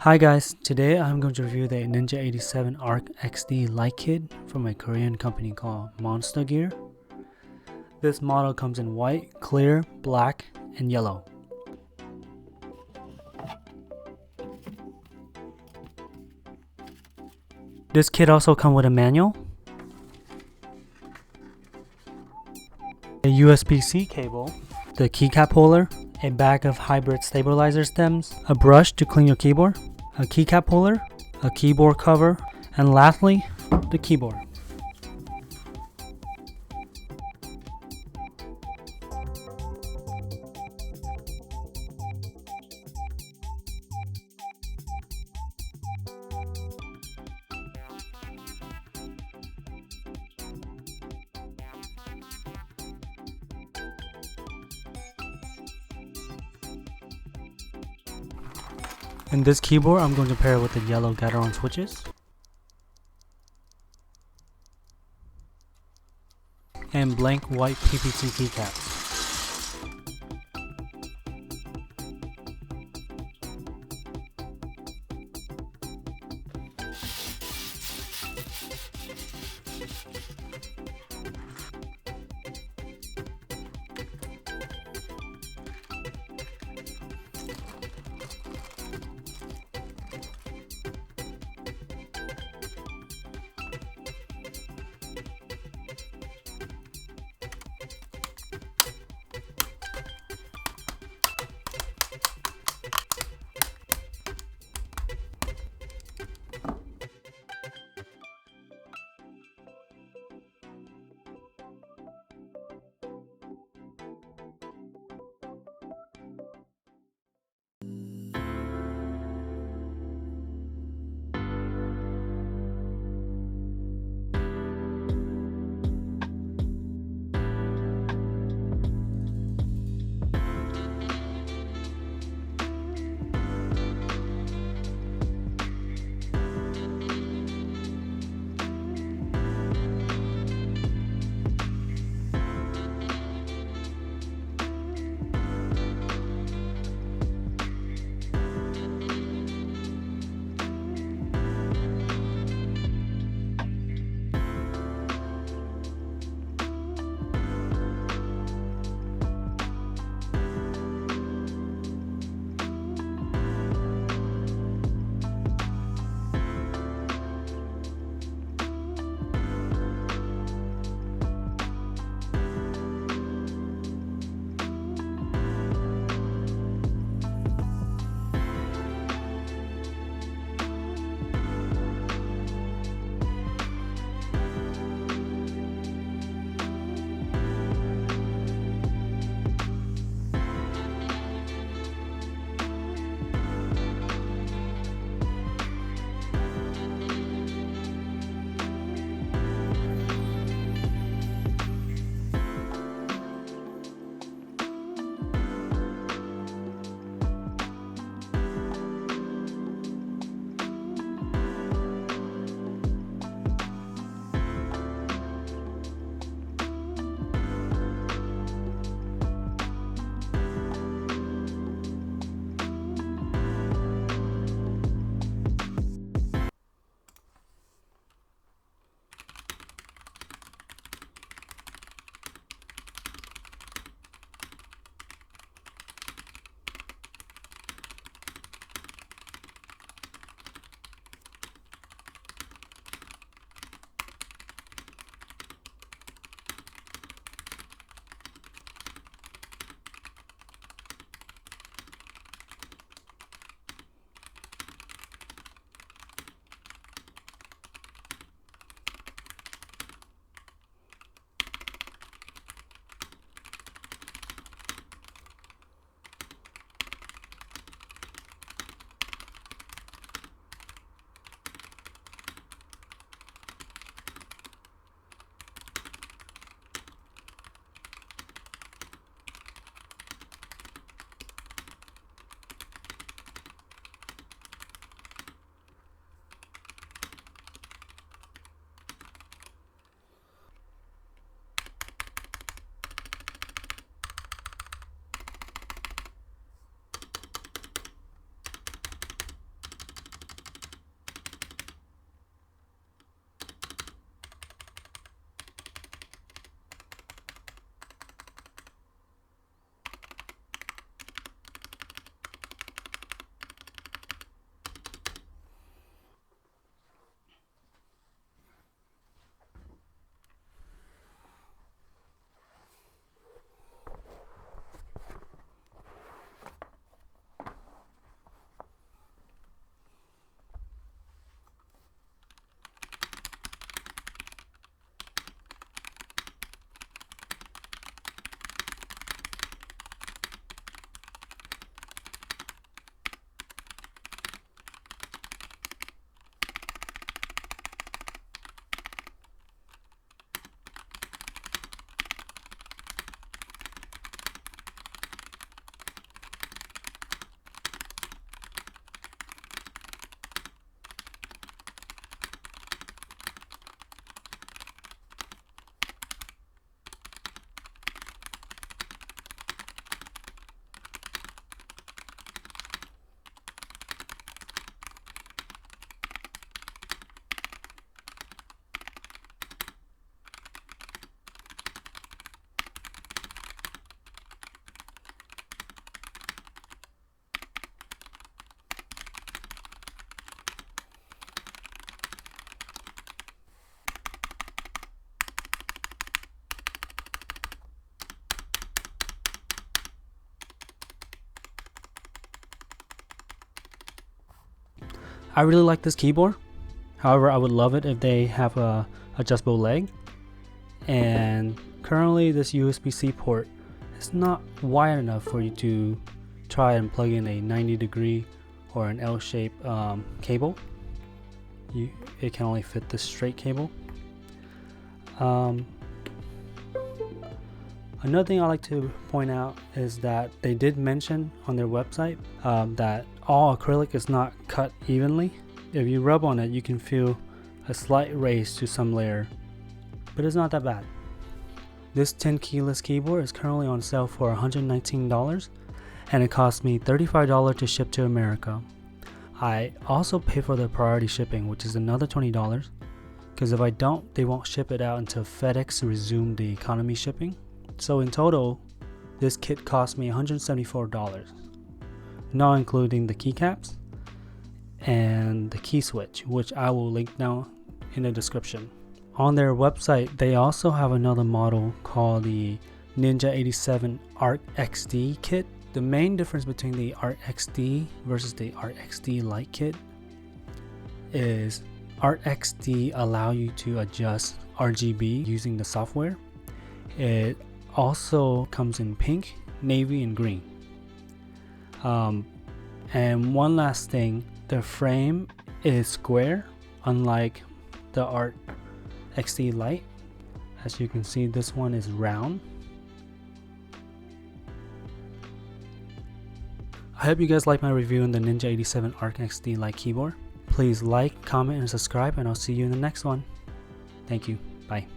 Hi guys, today I'm going to review the Ninja 87 Arc XD light kit from a Korean company called Monstargears. This model comes in white, clear, black, and yellow. This kit also comes with a manual, a USB-C cable, the keycap holder, a bag of hybrid stabilizer stems, a brush to clean your keyboard, a keycap holder, a keyboard cover, and lastly, the keyboard. In this keyboard, I'm going to pair it with the yellow Gateron switches and blank white PPT keycaps. I really like this keyboard. However, I would love it if they have a adjustable leg. And currently this USB-C port is not wide enough for you to try and plug in a 90-degree or an L-shaped cable. It can only fit this straight cable. Another thing I like to point out is that they did mention on their website that all acrylic is not cut evenly. If you rub on it, you can feel a slight raise to some layer, but it's not that bad. This 10 keyless keyboard is currently on sale for $119, and it cost me $35 to ship to America. I also pay for the priority shipping, which is another $20, because if I don't, they won't ship it out until FedEx resume the economy shipping. So in total, this kit cost me $174, not including the keycaps and the key switch, which I will link down in the description. On their website, they also have another model called the Ninja 87 Arc XD kit. The main difference between the Arc XD versus the Arc XD Lite kit is Arc XD allow you to adjust RGB using the software. It also comes in pink, navy, and green. And one last thing, the frame is square, unlike the Arc XD Lite. As you can see, this one is round. I hope you guys like my review on the Ninja 87 Arc XD Lite keyboard. Please like, comment, and subscribe, and I'll see you in the next one. Thank you. Bye.